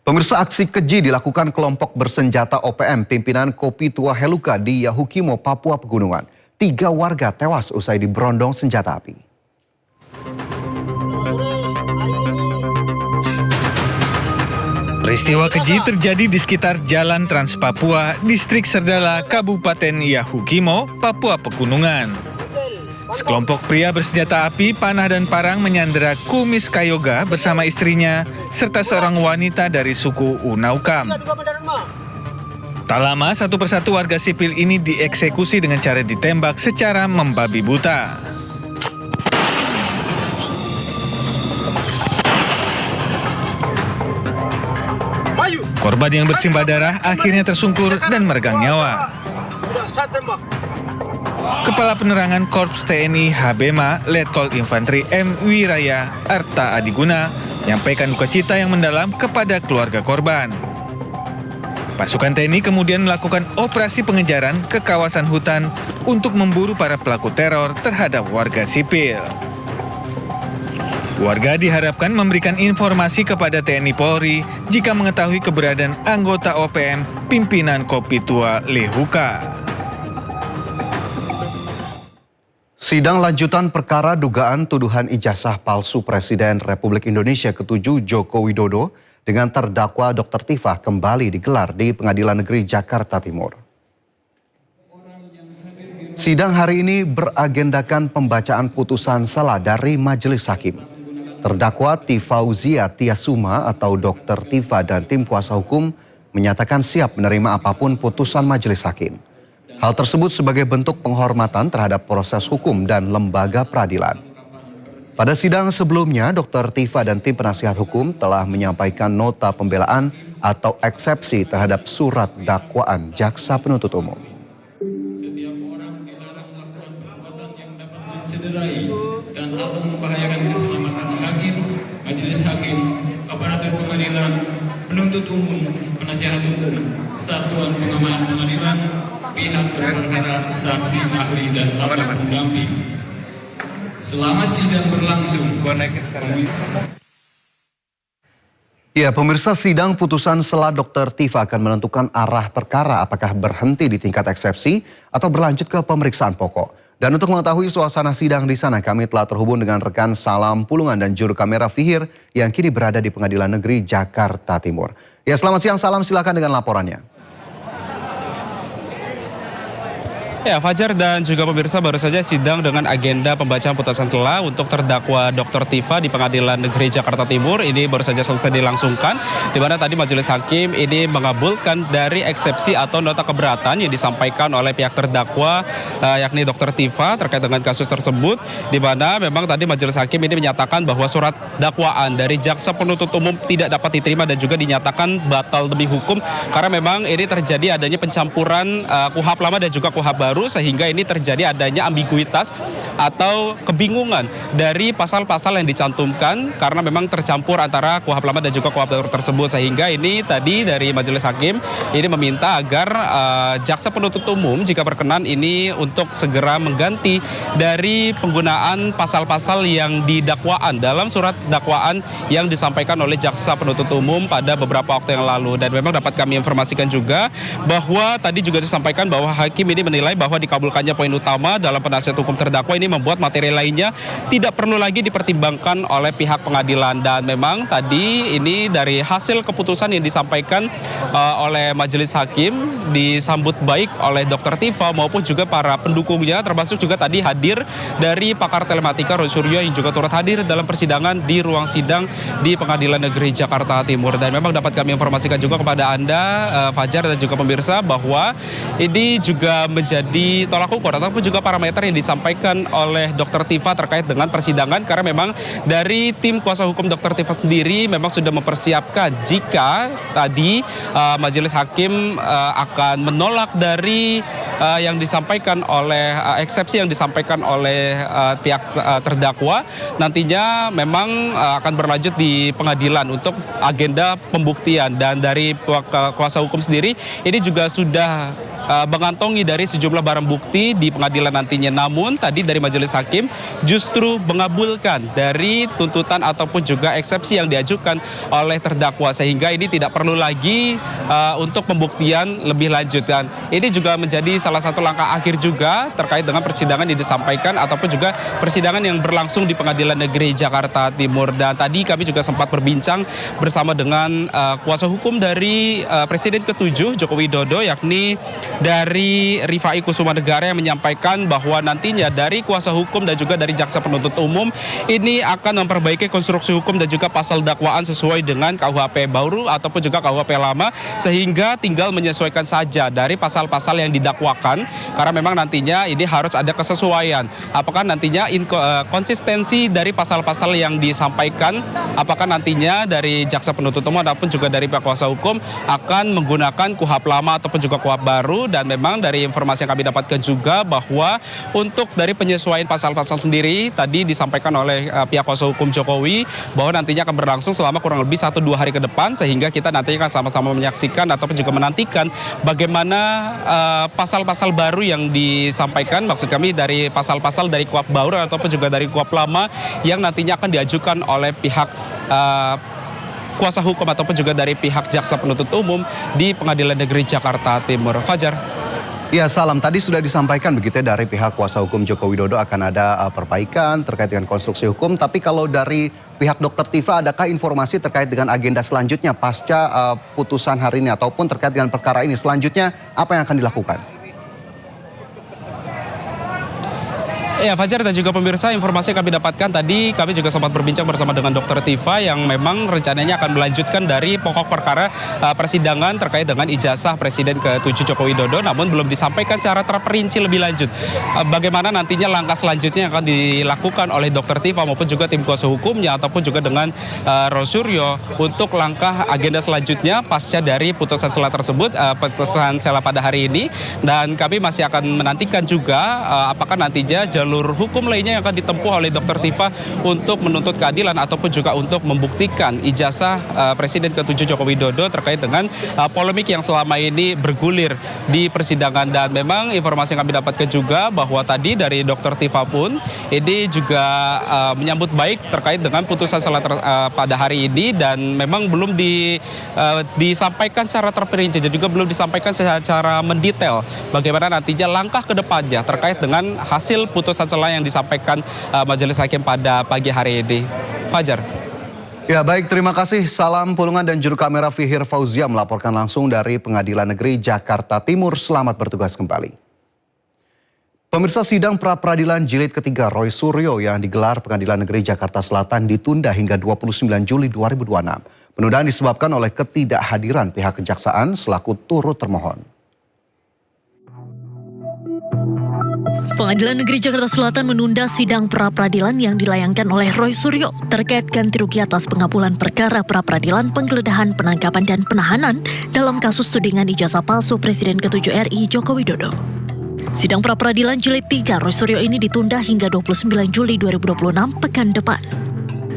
Pemirsa, aksi keji dilakukan kelompok bersenjata OPM pimpinan Kopi Tua Heluka di Yahukimo, Papua Pegunungan. 3 warga tewas usai diberondong senjata api. Peristiwa keji terjadi di sekitar Jalan Trans Papua, Distrik Serdala, Kabupaten Yahukimo, Papua Pegunungan. Sekelompok pria bersenjata api, panah dan parang menyandera Kumis Kayoga bersama istrinya, serta seorang wanita dari suku Unaukam. Tak lama, satu persatu warga sipil ini dieksekusi dengan cara ditembak secara membabi buta. Korban yang bersimbah darah akhirnya tersungkur dan meregang nyawa. Kepala Penerangan Korps TNI HBMA, Letkol Infantri M. Wiraya Arta Adiguna, menyampaikan duka cita yang mendalam kepada keluarga korban. Pasukan TNI kemudian melakukan operasi pengejaran ke kawasan hutan untuk memburu para pelaku teror terhadap warga sipil. Warga diharapkan memberikan informasi kepada TNI Polri jika mengetahui keberadaan anggota OPM pimpinan Kopi Tua Lehuka. Sidang lanjutan perkara dugaan tuduhan ijazah palsu Presiden Republik Indonesia ke-7 Joko Widodo dengan terdakwa Dr. Tifah kembali digelar di Pengadilan Negeri Jakarta Timur. Sidang hari ini beragendakan pembacaan putusan sela dari Majelis Hakim. Terdakwa Tifauzia Tiasuma atau Dr. Tifah dan tim kuasa hukum menyatakan siap menerima apapun putusan Majelis Hakim. Hal tersebut sebagai bentuk penghormatan terhadap proses hukum dan lembaga peradilan. Pada sidang sebelumnya, Dr. Tifah dan tim penasihat hukum telah menyampaikan nota pembelaan atau eksepsi terhadap surat dakwaan jaksa penuntut umum. Setiap orang dilarang melakukan perbuatan yang dapat mencederai dan atau membahayakan keselamatan hakim, majelis hakim, aparatur pengadilan, penuntut umum, penasihat hukum, satuan pengaman pengadilan, pihak perkara, saksi, ahli, dan aparat pendamping. Selama sidang berlangsung, Ya, pemirsa, sidang putusan sela Dr. Tifah akan menentukan arah perkara apakah berhenti di tingkat eksepsi atau berlanjut ke pemeriksaan pokok. Dan untuk mengetahui suasana sidang di sana, kami telah terhubung dengan rekan Salam Pulungan dan juru kamera Fihir yang kini berada di Pengadilan Negeri Jakarta Timur. Ya, selamat siang Salam, silakan dengan laporannya. Ya, Fajar dan juga pemirsa, baru saja sidang dengan agenda pembacaan putusan sela untuk terdakwa Dr. Tifah di Pengadilan Negeri Jakarta Timur ini baru saja selesai dilangsungkan, di mana tadi Majelis Hakim ini mengabulkan dari eksepsi atau nota keberatan yang disampaikan oleh pihak terdakwa yakni Dr. Tifah terkait dengan kasus tersebut, di mana memang tadi Majelis Hakim ini menyatakan bahwa surat dakwaan dari jaksa penuntut umum tidak dapat diterima dan juga dinyatakan batal demi hukum karena memang ini terjadi adanya pencampuran KUHP lama dan juga KUHP baru, sehingga ini terjadi adanya ambiguitas atau kebingungan dari pasal-pasal yang dicantumkan karena memang tercampur antara KUHP lama dan juga KUHP baru tersebut, sehingga ini tadi dari Majelis Hakim ini meminta agar jaksa penuntut umum jika berkenan ini untuk segera mengganti dari penggunaan pasal-pasal yang didakwaan dalam surat dakwaan yang disampaikan oleh jaksa penuntut umum pada beberapa waktu yang lalu. Dan memang dapat kami informasikan juga bahwa tadi juga disampaikan bahwa hakim ini menilai bahwa dikabulkannya poin utama dalam penasihat hukum terdakwa ini membuat materi lainnya tidak perlu lagi dipertimbangkan oleh pihak pengadilan. Dan memang tadi ini dari hasil keputusan yang disampaikan oleh Majelis Hakim disambut baik oleh Dr. Tifah maupun juga para pendukungnya, termasuk juga tadi hadir dari pakar telematika Roy Suryo yang juga turut hadir dalam persidangan di ruang sidang di Pengadilan Negeri Jakarta Timur. Dan memang dapat kami informasikan juga kepada Anda, Fajar dan juga pemirsa, bahwa ini juga menjadi tolak ukur ataupun juga parameter yang disampaikan oleh Dr. Tifah terkait dengan persidangan, karena memang dari tim kuasa hukum Dr. Tifah sendiri memang sudah mempersiapkan jika tadi Majelis Hakim akan menolak dari yang disampaikan oleh eksepsi yang disampaikan oleh pihak terdakwa, nantinya memang akan berlanjut di pengadilan untuk agenda pembuktian. Dan dari kuasa hukum sendiri ini juga sudah mengantongi dari sejumlah barang bukti di pengadilan nantinya. Namun tadi dari majelis hakim justru mengabulkan dari tuntutan ataupun juga eksepsi yang diajukan oleh terdakwa, sehingga ini tidak perlu lagi untuk pembuktian lebih lanjut. Dan ini juga menjadi salah satu langkah akhir juga terkait dengan persidangan yang disampaikan ataupun juga persidangan yang berlangsung di Pengadilan Negeri Jakarta Timur. Dan tadi kami juga sempat berbincang bersama dengan kuasa hukum dari Presiden ke-7 Joko Widodo, yakni dari Rifai Kusuma Negara, yang menyampaikan bahwa nantinya dari kuasa hukum dan juga dari jaksa penuntut umum ini akan memperbaiki konstruksi hukum dan juga pasal dakwaan sesuai dengan KUHP baru ataupun juga KUHP lama, sehingga tinggal menyesuaikan saja dari pasal-pasal yang didakwakan, karena memang nantinya ini harus ada kesesuaian. Apakah nantinya konsistensi dari pasal-pasal yang disampaikan, apakah nantinya dari jaksa penuntut umum ataupun juga dari pihak kuasa hukum akan menggunakan KUHP lama ataupun juga KUHP baru. Dan memang dari informasi yang kami dapatkan juga bahwa untuk dari penyesuaian pasal-pasal sendiri tadi disampaikan oleh pihak kuasa hukum Jokowi bahwa nantinya akan berlangsung selama kurang lebih 1-2 hari ke depan, sehingga kita nantinya akan sama-sama menyaksikan ataupun juga menantikan bagaimana pasal-pasal baru yang disampaikan, maksud kami dari pasal-pasal dari KUHP baru ataupun juga dari KUHP lama yang nantinya akan diajukan oleh pihak kuasa hukum ataupun juga dari pihak jaksa penuntut umum di Pengadilan Negeri Jakarta Timur. Fajar. Ya, Salam, tadi sudah disampaikan begitu ya dari pihak kuasa hukum Joko Widodo akan ada perbaikan terkait dengan konstruksi hukum. Tapi kalau dari pihak Dr. Tifa, adakah informasi terkait dengan agenda selanjutnya pasca putusan hari ini ataupun terkait dengan perkara ini selanjutnya apa yang akan dilakukan? Ya, Fajar dan juga pemirsa, informasi yang kami dapatkan tadi, kami juga sempat berbincang bersama dengan Dr. Tifa yang memang rencananya akan melanjutkan dari pokok perkara persidangan terkait dengan ijazah Presiden ke-7 Joko Widodo, namun belum disampaikan secara terperinci lebih lanjut bagaimana nantinya langkah selanjutnya yang akan dilakukan oleh Dr. Tifa maupun juga tim kuasa hukumnya ataupun juga dengan Roy Suryo untuk langkah agenda selanjutnya pasca dari putusan sela tersebut, putusan sela pada hari ini. Dan kami masih akan menantikan juga apakah nantinya jalur hukum lainnya yang akan ditempuh oleh Dr. Tifa untuk menuntut keadilan ataupun juga untuk membuktikan ijazah Presiden ke-7 Joko Widodo terkait dengan polemik yang selama ini bergulir di persidangan. Dan memang informasi yang kami dapatkan juga bahwa tadi dari Dr. Tifa pun ini juga menyambut baik terkait dengan putusan pada hari ini, dan memang belum disampaikan secara terperinci dan juga belum disampaikan secara mendetail bagaimana nantinya langkah ke depannya terkait dengan hasil putusan sela yang disampaikan majelis hakim pada pagi hari ini. Fajar. Ya, baik, terima kasih Salam Pulungan dan juru kamera Fihir Fauzia melaporkan langsung dari Pengadilan Negeri Jakarta Timur. Selamat bertugas kembali. Pemirsa, sidang pra-peradilan jilid ketiga Roy Suryo yang digelar Pengadilan Negeri Jakarta Selatan ditunda hingga 29 Juli 2026. Penundaan disebabkan oleh ketidakhadiran pihak kejaksaan selaku turut termohon. Pengadilan Negeri Jakarta Selatan menunda sidang pra-peradilan yang dilayangkan oleh Roy Suryo terkait ganti rugi atas pengabulan perkara pra-peradilan penggeledahan, penangkapan, dan penahanan dalam kasus tudingan ijazah palsu Presiden ke-7 RI Joko Widodo. Sidang pra-peradilan jilid 3 Roy Suryo ini ditunda hingga 29 Juli 2026 pekan depan.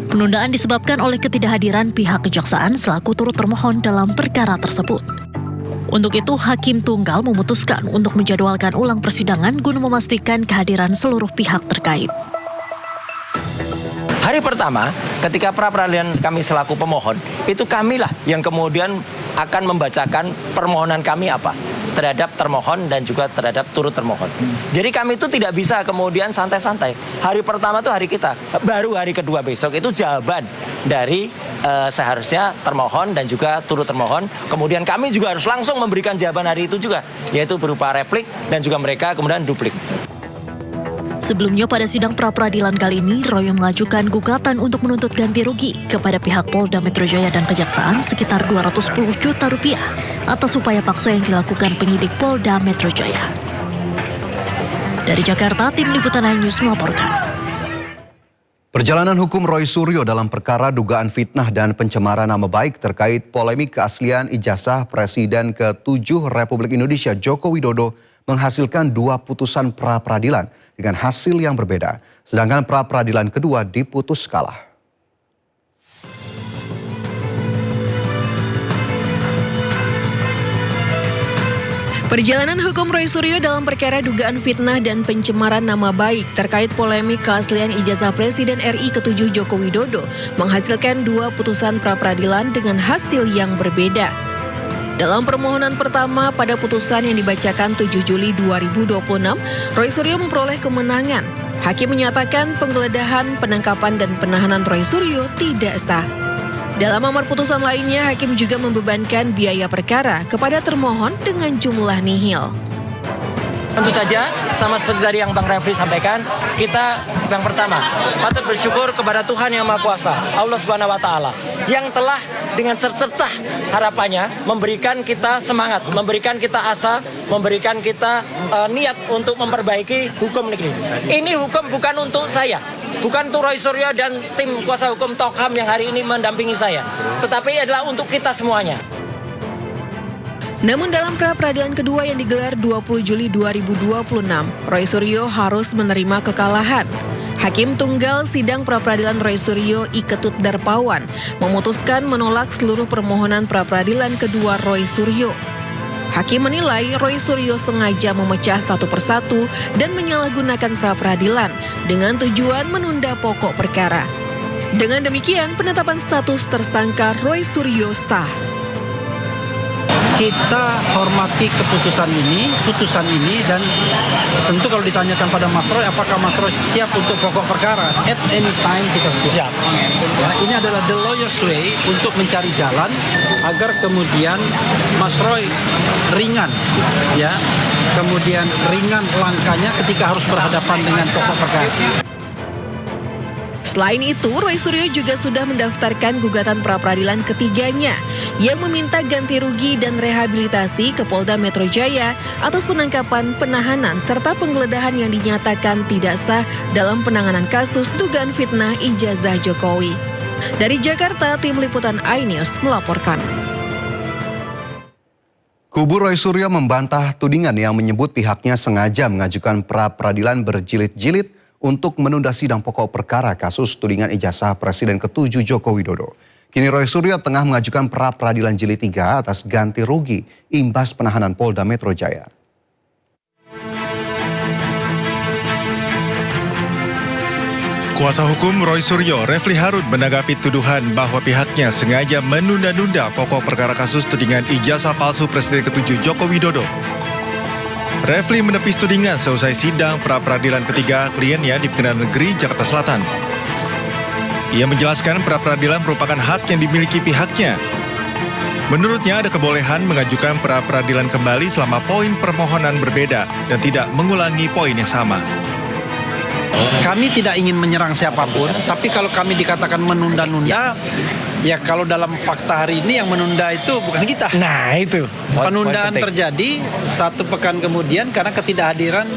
Penundaan disebabkan oleh ketidakhadiran pihak kejaksaan selaku turut termohon dalam perkara tersebut. Untuk itu, Hakim Tunggal memutuskan untuk menjadwalkan ulang persidangan guna memastikan kehadiran seluruh pihak terkait. Hari pertama, ketika pra-peradilan kami selaku pemohon, itu kamilah yang kemudian akan membacakan permohonan kami apa terhadap termohon dan juga terhadap turut termohon. Jadi kami itu tidak bisa kemudian santai-santai. Hari pertama itu hari kita, baru hari kedua besok itu jawaban dari seharusnya termohon dan juga turut termohon. Kemudian kami juga harus langsung memberikan jawaban hari itu juga, yaitu berupa replik dan juga mereka kemudian duplik. Sebelumnya pada sidang pra-peradilan kali ini, Roy mengajukan gugatan untuk menuntut ganti rugi kepada pihak Polda Metro Jaya dan Kejaksaan sekitar 210 juta rupiah atas upaya paksa yang dilakukan penyidik Polda Metro Jaya. Dari Jakarta, tim Liputan News melaporkan. Perjalanan hukum Roy Suryo dalam perkara dugaan fitnah dan pencemaran nama baik terkait polemik keaslian ijazah Presiden ke-7 Republik Indonesia Joko Widodo menghasilkan 2 putusan pra-peradilan dengan hasil yang berbeda. Sedangkan pra-peradilan kedua diputus kalah. Perjalanan hukum Roy Suryo dalam perkara dugaan fitnah dan pencemaran nama baik terkait polemik keaslian ijazah Presiden RI ke-7 Joko Widodo menghasilkan 2 putusan pra-peradilan dengan hasil yang berbeda. Dalam permohonan pertama pada putusan yang dibacakan 7 Juli 2026, Roy Suryo memperoleh kemenangan. Hakim menyatakan penggeledahan, penangkapan, dan penahanan Roy Suryo tidak sah. Dalam amar putusan lainnya, hakim juga membebankan biaya perkara kepada termohon dengan jumlah nihil. Tentu saja, sama seperti tadi yang Bang Refli sampaikan, kita yang pertama patut bersyukur kepada Tuhan Yang Maha Kuasa, Allah Subhanahu wa Ta'ala, yang telah dengan secercah harapannya memberikan kita semangat, memberikan kita asa, memberikan kita niat untuk memperbaiki hukum negeri. Ini hukum bukan untuk saya, bukan untuk Roy Suryo dan tim kuasa hukum Tokham yang hari ini mendampingi saya, tetapi adalah untuk kita semuanya. Namun dalam pra-peradilan kedua yang digelar 20 Juli 2026, Roy Suryo harus menerima kekalahan. Hakim Tunggal Sidang Pra-peradilan Roy Suryo I Ketut Darpawan memutuskan menolak seluruh permohonan pra-peradilan kedua Roy Suryo. Hakim menilai Roy Suryo sengaja memecah satu persatu dan menyalahgunakan pra-peradilan dengan tujuan menunda pokok perkara. Dengan demikian, penetapan status tersangka Roy Suryo sah. Kita hormati putusan ini, dan tentu kalau ditanyakan pada Mas Roy, apakah Mas Roy siap untuk pokok perkara? At any time kita siap. Nah, ini adalah the lawyer's way untuk mencari jalan agar kemudian Mas Roy ringan, ya, kemudian ringan langkahnya ketika harus berhadapan dengan pokok perkara. Selain itu, Roy Suryo juga sudah mendaftarkan gugatan pra-peradilan ketiganya yang meminta ganti rugi dan rehabilitasi ke Polda Metro Jaya atas penangkapan, penahanan, serta penggeledahan yang dinyatakan tidak sah dalam penanganan kasus dugaan fitnah ijazah Jokowi. Dari Jakarta, Tim Liputan iNews melaporkan. Kubu Roy Suryo membantah tudingan yang menyebut pihaknya sengaja mengajukan pra-peradilan berjilid-jilid untuk menunda sidang pokok perkara kasus tudingan ijazah Presiden ke-7 Joko Widodo. Kini Roy Suryo tengah mengajukan pra-peradilan jilid 3 atas ganti rugi imbas penahanan Polda Metro Jaya. Kuasa hukum Roy Suryo, Refli Harun, menanggapi tuduhan bahwa pihaknya sengaja menunda-nunda pokok perkara kasus tudingan ijazah palsu Presiden ke-7 Joko Widodo. Refli menepis tudingan seusai sidang pra-peradilan ketiga kliennya di Pengadilan Negeri Jakarta Selatan. Ia menjelaskan pra-peradilan merupakan hak yang dimiliki pihaknya. Menurutnya ada kebolehan mengajukan pra-peradilan kembali selama poin permohonan berbeda dan tidak mengulangi poin yang sama. Kami tidak ingin menyerang siapapun, tapi kalau kami dikatakan menunda-nunda, ya kalau dalam fakta hari ini yang menunda itu bukan kita. Nah itu. Penundaan terjadi 1 pekan kemudian karena ketidakhadiran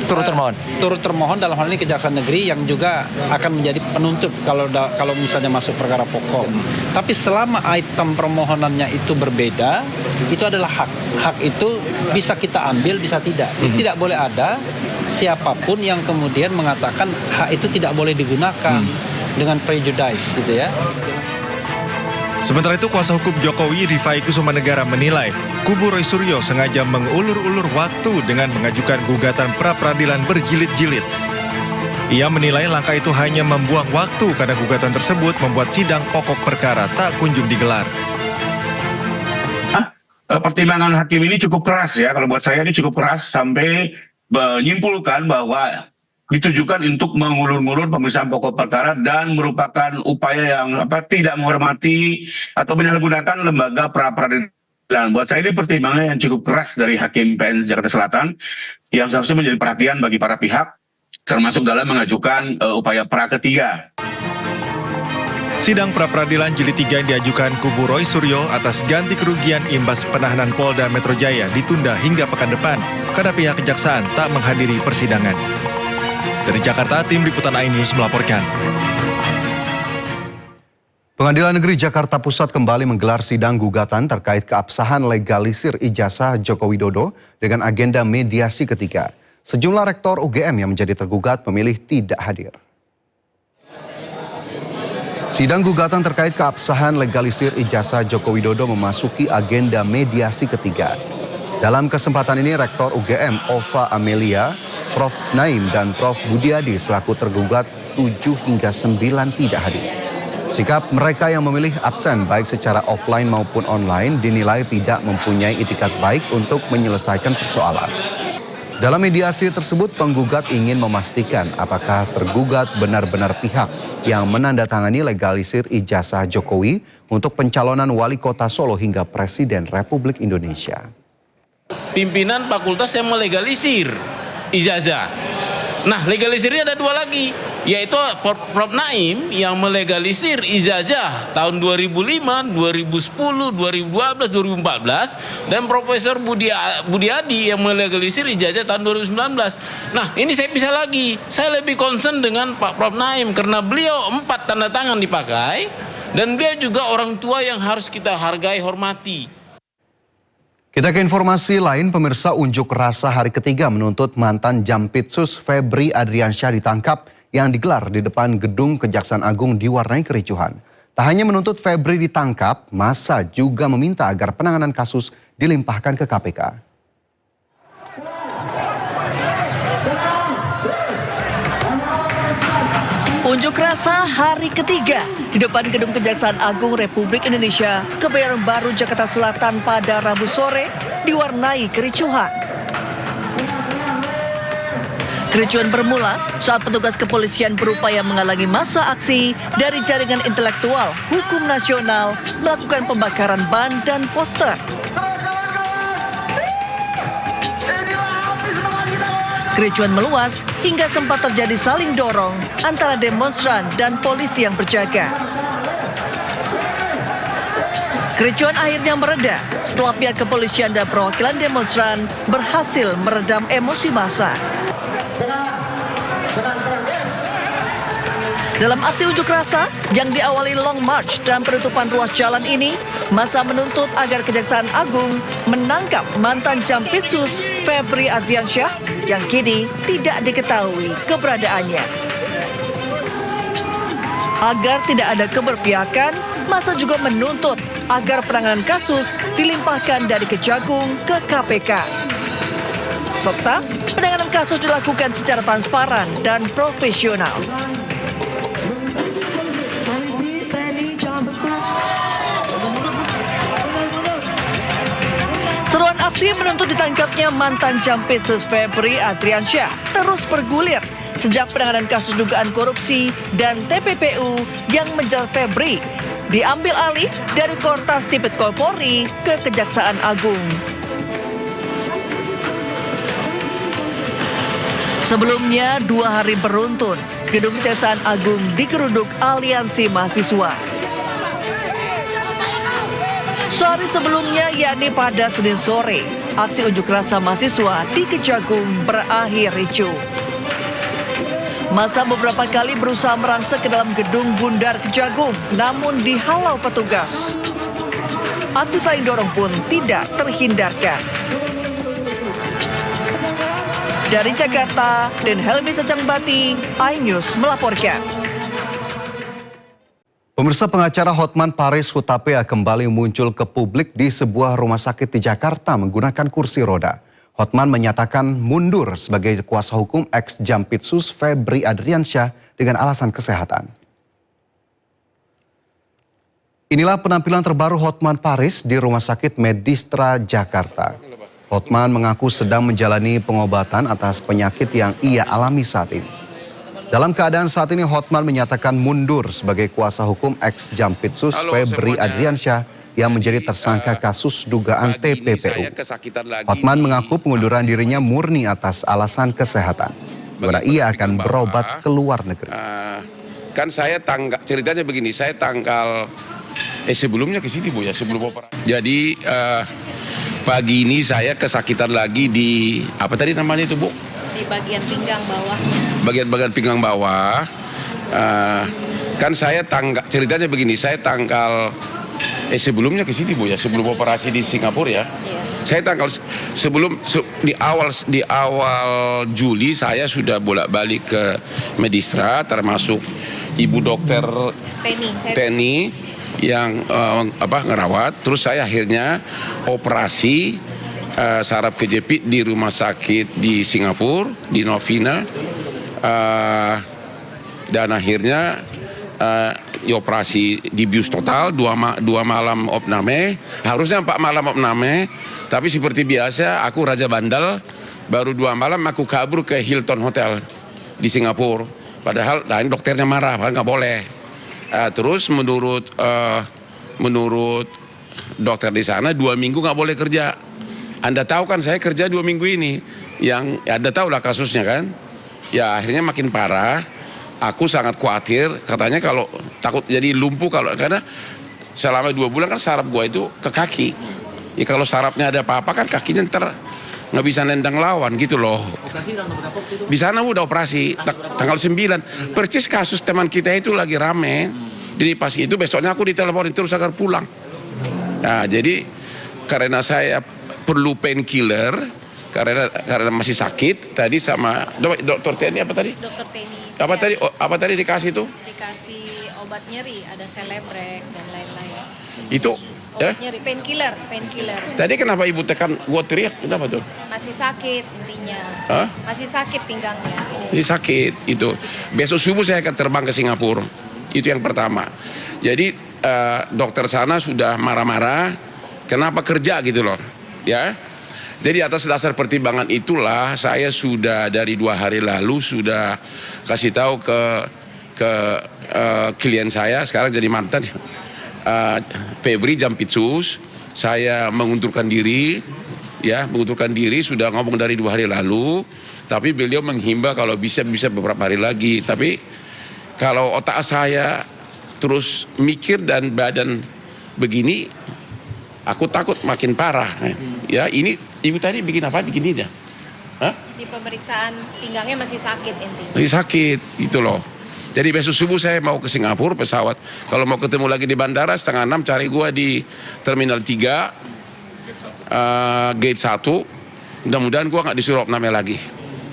turut termohon dalam hal ini Kejaksaan Negeri yang juga akan menjadi penuntut kalau misalnya masuk perkara pokok. Tapi selama item permohonannya itu berbeda, itu adalah hak. Hak itu bisa kita ambil, bisa tidak. Tidak boleh ada siapapun yang kemudian mengatakan hak itu tidak boleh digunakan dengan prejudice gitu ya. Sementara itu, kuasa hukum Jokowi Rifai Kusumanegara menilai kubu Roy Suryo sengaja mengulur-ulur waktu dengan mengajukan gugatan pra-peradilan berjilid-jilid. Ia menilai langkah itu hanya membuang waktu karena gugatan tersebut membuat sidang pokok perkara tak kunjung digelar. Pertimbangan hakim ini cukup keras ya, kalau buat saya ini cukup keras sampai menyimpulkan bahwa ditujukan untuk mengulur-ulur pemeriksaan pokok perkara dan merupakan upaya yang tidak menghormati atau menyalahgunakan lembaga pra-peradilan. Buat saya ini pertimbangan yang cukup keras dari Hakim PN Jakarta Selatan yang seharusnya menjadi perhatian bagi para pihak, termasuk dalam mengajukan upaya pra ketiga. Sidang pra-peradilan jilid 3 yang diajukan kubu Roy Suryo atas ganti kerugian imbas penahanan Polda Metro Jaya ditunda hingga pekan depan karena pihak kejaksaan tak menghadiri persidangan. Dari Jakarta, Tim Liputan iNews melaporkan. Pengadilan Negeri Jakarta Pusat kembali menggelar sidang gugatan terkait keabsahan legalisir ijazah Joko Widodo dengan agenda mediasi ketiga. Sejumlah rektor UGM yang menjadi tergugat memilih tidak hadir. Sidang gugatan terkait keabsahan legalisir ijazah Joko Widodo memasuki agenda mediasi ketiga. Dalam kesempatan ini, Rektor UGM Ova Amelia, Prof. Naim, dan Prof. Budiadi selaku tergugat 7 hingga 9 tidak hadir. Sikap mereka yang memilih absen baik secara offline maupun online dinilai tidak mempunyai itikat baik untuk menyelesaikan persoalan. Dalam mediasi tersebut, penggugat ingin memastikan apakah tergugat benar-benar pihak yang menandatangani legalisir ijazah Jokowi untuk pencalonan wali kota Solo hingga Presiden Republik Indonesia. Pimpinan fakultas yang melegalisir ijazah. Nah, legalisirnya ada 2 lagi, yaitu Prof. Naim yang melegalisir ijazah tahun 2005, 2010, 2012, 2014, dan Profesor Budiadi yang melegalisir ijazah tahun 2019. Nah, ini saya pisah lagi. Saya lebih concern dengan Pak Prof. Naim karena beliau 4 tanda tangan dipakai dan beliau juga orang tua yang harus kita hargai, hormati. Kita ke informasi lain, pemirsa. Unjuk rasa hari ketiga menuntut mantan Jampitsus Febri Adriansyah ditangkap yang digelar di depan gedung Kejaksaan Agung diwarnai kericuhan. Tak hanya menuntut Febri ditangkap, massa juga meminta agar penanganan kasus dilimpahkan ke KPK. Unjuk rasa hari ketiga di depan Gedung Kejaksaan Agung Republik Indonesia, Kebayoran Baru, Jakarta Selatan pada Rabu sore diwarnai kericuhan. Kericuhan bermula saat petugas kepolisian berupaya menghalangi massa aksi dari jaringan intelektual hukum nasional melakukan pembakaran ban dan poster. Kericuhan meluas hingga sempat terjadi saling dorong antara demonstran dan polisi yang berjaga. Kericuhan akhirnya mereda setelah pihak kepolisian dan perwakilan demonstran berhasil meredam emosi massa. Dalam aksi unjuk rasa yang diawali long march dan penutupan ruas jalan ini, massa menuntut agar Kejaksaan Agung menangkap mantan Jampitsus Febri Adriansyah yang kini tidak diketahui keberadaannya. Agar tidak ada keberpihakan, massa juga menuntut agar penanganan kasus dilimpahkan dari Kejagung ke KPK. Serta penanganan kasus dilakukan secara transparan dan profesional. Seruan aksi menuntut ditangkapnya mantan Jampitsus Febri Adriansyah terus bergulir sejak penanganan kasus dugaan korupsi dan TPPU yang menjerat Febri diambil alih dari Kortas Tipikor Polri ke Kejaksaan Agung. Sebelumnya 2 hari beruntun, Gedung Kejaksaan Agung digeruduk aliansi mahasiswa. Sehari sebelumnya, yakni pada Senin sore, aksi unjuk rasa mahasiswa di Kejagung berakhir ricuh. Massa beberapa kali berusaha merangsek ke dalam gedung Bundar Kejagung, namun dihalau petugas. Aksi saling dorong pun tidak terhindarkan. Dari Jakarta, Den Helmi Sajangbati, iNews melaporkan. Pemirsa, pengacara Hotman Paris Hutapea kembali muncul ke publik di sebuah rumah sakit di Jakarta menggunakan kursi roda. Hotman menyatakan mundur sebagai kuasa hukum ex-Jampitsus Febri Adriansyah dengan alasan kesehatan. Inilah penampilan terbaru Hotman Paris di Rumah Sakit Medistra Jakarta. Hotman mengaku sedang menjalani pengobatan atas penyakit yang ia alami saat ini. Dalam keadaan saat ini, Hotman menyatakan mundur sebagai kuasa hukum ex-Jampitsus Febri Adriansyah yang menjadi tersangka kasus dugaan TPPU. Hotman mengaku pengunduran dirinya murni atas alasan kesehatan, karena ia akan berobat ke luar negeri. Kan saya ceritanya begini, saya sebelumnya ke sini Bu ya, sebelum operasi. Jadi pagi ini saya kesakitan lagi di, apa tadi namanya itu Bu? Di bagian pinggang bawahnya. Bagian pinggang bawah. Kan saya ceritanya begini, saya sebelumnya ke sini Bu ya, sebelum operasi di Singapura ya. Iya. Saya di awal Juli saya sudah bolak-balik ke Medistra, termasuk Ibu Dokter Teni yang ngerawat. Terus saya akhirnya operasi saraf kejepit di rumah sakit di Singapura, di Novena, dan akhirnya dioperasi, dibius total 2 malam opname, harusnya 4 malam opname, tapi seperti biasa aku raja bandel, baru 2 malam aku kabur ke Hilton Hotel di Singapura, padahal dokternya marah, nggak boleh. Terus menurut dokter di sana 2 minggu nggak boleh kerja. Anda tahu kan saya kerja 2 minggu ini, yang Anda tahu lah kasusnya kan. Ya akhirnya makin parah. Aku sangat khawatir, katanya kalau takut jadi lumpuh karena selama 2 bulan kan saraf gua itu ke kaki. Ya kalau sarafnya ada apa-apa kan kakinya ntar nggak bisa nendang lawan gitu loh. Operasi tanggal berapa waktu itu? Di sana udah operasi tanggal 9. Percis kasus teman kita itu lagi rame. Jadi pas itu besoknya aku diteleponin terus agar pulang. Nah jadi karena saya perlu painkiller, karena masih sakit tadi sama dokter TNI apa tadi? Dokter TNI. Apa tadi dikasih itu? Dikasih obat nyeri, ada Celebrex dan lain-lain. Itu Obat nyeri, painkiller. Tadi kenapa ibu tekan gua teriak? Kenapa tuh? Masih sakit intinya. Hah? Masih sakit pinggangnya. Masih sakit itu. Besok subuh saya akan terbang ke Singapura. Itu yang pertama. Jadi dokter sana sudah marah-marah. Kenapa kerja gitu loh? Ya. Jadi atas dasar pertimbangan itulah saya sudah dari 2 hari lalu sudah kasih tahu ke klien saya, sekarang jadi mantan, Febri Jampitsus, saya mengundurkan diri, sudah ngomong dari 2 hari lalu, tapi beliau menghimbau kalau bisa beberapa hari lagi. Tapi kalau otak saya terus mikir dan badan begini, aku takut makin parah. Ya ini ibu tadi bikin apa? Bikin ini ya? Hah? Di pemeriksaan pinggangnya masih sakit intinya. Masih sakit, itu loh. Jadi besok subuh saya mau ke Singapura pesawat. Kalau mau ketemu lagi di bandara 5:30 cari gua di Terminal 3, Gate 1. Mudah-mudahan gua nggak disuruh opname lagi.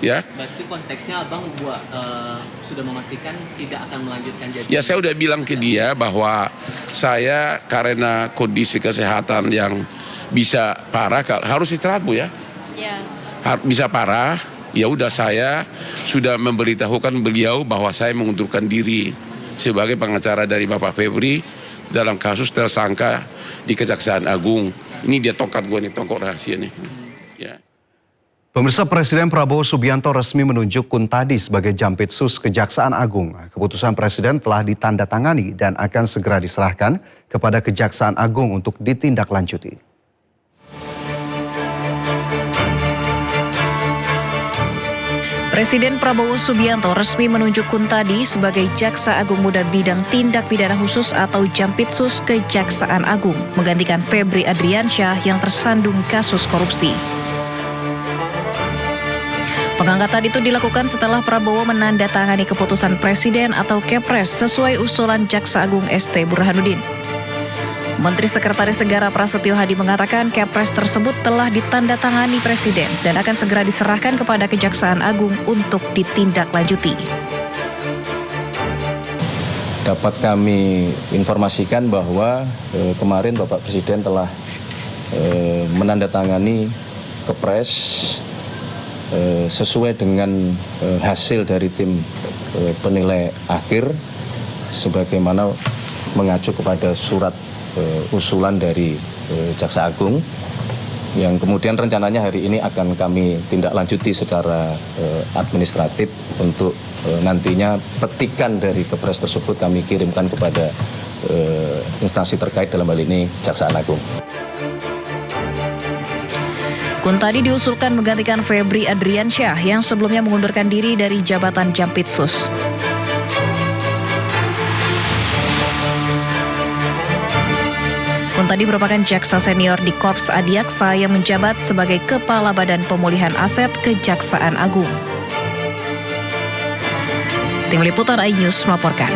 Ya. Berarti konteksnya abang sudah memastikan tidak akan melanjutkan jadi. Ya saya udah bilang ke dia bahwa saya karena kondisi kesehatan yang bisa parah harus istirahat Bu ya. Ya. Bisa parah. Ya udah saya sudah memberitahukan beliau bahwa saya mengundurkan diri sebagai pengacara dari Bapak Febri dalam kasus tersangka di Kejaksaan Agung. Ini dia tongkat gue nih, tongkat rahasia nih. Ya. Pemirsa, Presiden Prabowo Subianto resmi menunjuk Kuntadi sebagai Jampitsus Kejaksaan Agung. Keputusan Presiden telah ditandatangani dan akan segera diserahkan kepada Kejaksaan Agung untuk ditindaklanjuti. Presiden Prabowo Subianto resmi menunjuk Kuntadi sebagai Jaksa Agung Muda Bidang Tindak Pidana Khusus atau Jampitsus Kejaksaan Agung, menggantikan Febri Adriansyah yang tersandung kasus korupsi. Pengangkatan itu dilakukan setelah Prabowo menandatangani keputusan Presiden atau Kepres sesuai usulan Jaksa Agung ST Burhanuddin. Menteri Sekretaris Negara Prasetyo Hadi mengatakan Kepres tersebut telah ditandatangani Presiden dan akan segera diserahkan kepada Kejaksaan Agung untuk ditindaklanjuti. Dapat kami informasikan bahwa kemarin Bapak Presiden telah menandatangani Kepres sesuai dengan hasil dari tim penilai akhir sebagaimana mengacu kepada surat usulan dari Jaksa Agung yang kemudian rencananya hari ini akan kami tindak lanjuti secara administratif untuk nantinya petikan dari Kepres tersebut kami kirimkan kepada instansi terkait, dalam hal ini Kejaksaan Agung. Kuntadi diusulkan menggantikan Febri Adriansyah yang sebelumnya mengundurkan diri dari jabatan Jampitsus. Kuntadi merupakan jaksa senior di Korps Adiaksa yang menjabat sebagai Kepala Badan Pemulihan Aset Kejaksaan Agung. Tim Liputan iNews melaporkan.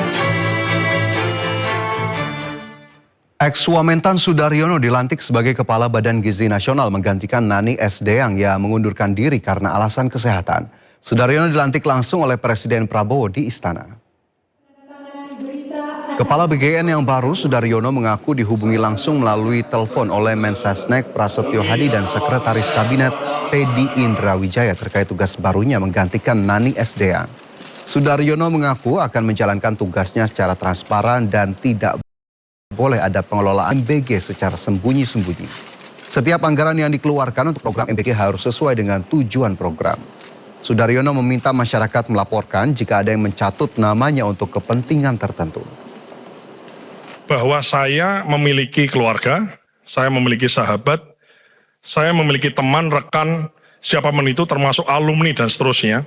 Ex-Wamentan Sudaryono dilantik sebagai Kepala Badan Gizi Nasional menggantikan Nani Sdeang yang mengundurkan diri karena alasan kesehatan. Sudaryono dilantik langsung oleh Presiden Prabowo di Istana. Kepala BGN yang baru, Sudaryono, mengaku dihubungi langsung melalui telepon oleh Mensesnek Prasetyo Hadi dan Sekretaris Kabinet Teddy Indrawijaya terkait tugas barunya menggantikan Nani SDA. Sudaryono mengaku akan menjalankan tugasnya secara transparan dan tidak boleh ada pengelolaan MBG secara sembunyi-sembunyi. Setiap anggaran yang dikeluarkan untuk program MBG harus sesuai dengan tujuan program. Sudaryono meminta masyarakat melaporkan jika ada yang mencatut namanya untuk kepentingan tertentu. Bahwa saya memiliki keluarga, saya memiliki sahabat, saya memiliki teman, rekan, siapapun itu termasuk alumni dan seterusnya.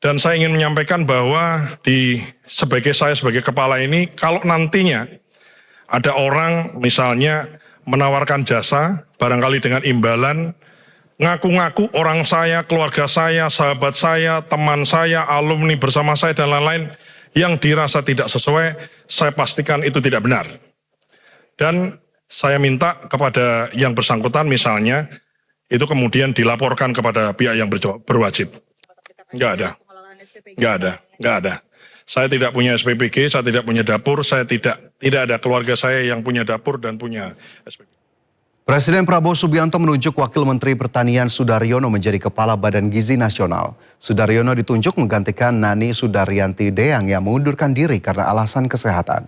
Dan saya ingin menyampaikan bahwa saya sebagai kepala ini, kalau nantinya ada orang misalnya menawarkan jasa, barangkali dengan imbalan, ngaku-ngaku orang saya, keluarga saya, sahabat saya, teman saya, alumni bersama saya dan lain-lain, yang dirasa tidak sesuai, saya pastikan itu tidak benar. Dan saya minta kepada yang bersangkutan misalnya, itu kemudian dilaporkan kepada pihak yang berwajib. Nggak ada. Saya tidak punya SPPG, saya tidak punya dapur, saya tidak ada keluarga saya yang punya dapur dan punya SPPG. Presiden Prabowo Subianto menunjuk Wakil Menteri Pertanian Sudaryono menjadi Kepala Badan Gizi Nasional. Sudaryono ditunjuk menggantikan Nani Sudaryanti Deyang yang mengundurkan diri karena alasan kesehatan.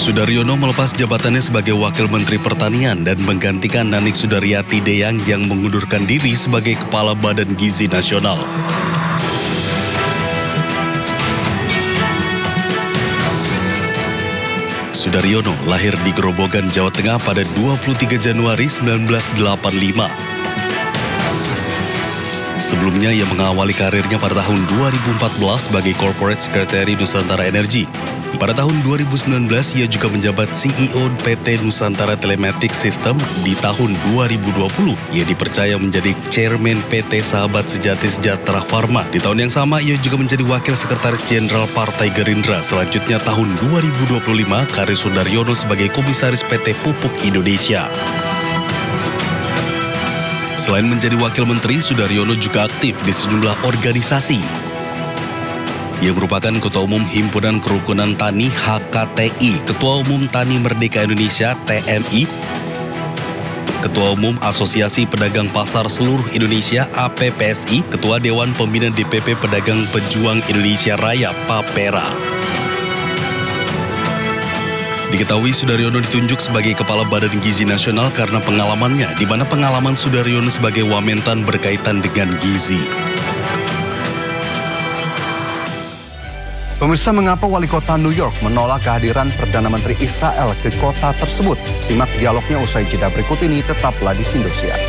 Sudaryono melepas jabatannya sebagai Wakil Menteri Pertanian dan menggantikan Nanik Sudaryati Deyang yang mengundurkan diri sebagai Kepala Badan Gizi Nasional. Sudaryono lahir di Grobogan, Jawa Tengah pada 23 Januari 1985. Sebelumnya ia mengawali karirnya pada tahun 2014 sebagai Corporate Secretary Nusantara Energy. Pada tahun 2019 ia juga menjabat CEO PT Nusantara Telematic System. Di tahun 2020 ia dipercaya menjadi Chairman PT Sahabat Sejati Sejahtera Pharma. Di tahun yang sama ia juga menjadi Wakil Sekretaris Jenderal Partai Gerindra. Selanjutnya tahun 2025 karir Sudaryono sebagai Komisaris PT Pupuk Indonesia. Selain menjadi Wakil Menteri, Sudaryono juga aktif di sejumlah organisasi. Ia merupakan Ketua Umum Himpunan Kerukunan Tani HKTI, Ketua Umum Tani Merdeka Indonesia TMI, Ketua Umum Asosiasi Pedagang Pasar Seluruh Indonesia APPSI, Ketua Dewan Pembina DPP Pedagang Pejuang Indonesia Raya PAPERA. Diketahui Sudaryono ditunjuk sebagai Kepala Badan Gizi Nasional karena pengalamannya, di mana pengalaman Sudaryono sebagai Wamentan berkaitan dengan gizi. Pemirsa, mengapa Wali Kota New York menolak kehadiran Perdana Menteri Israel ke kota tersebut? Simak dialognya usai jeda berikut ini, tetaplah di Indosiar.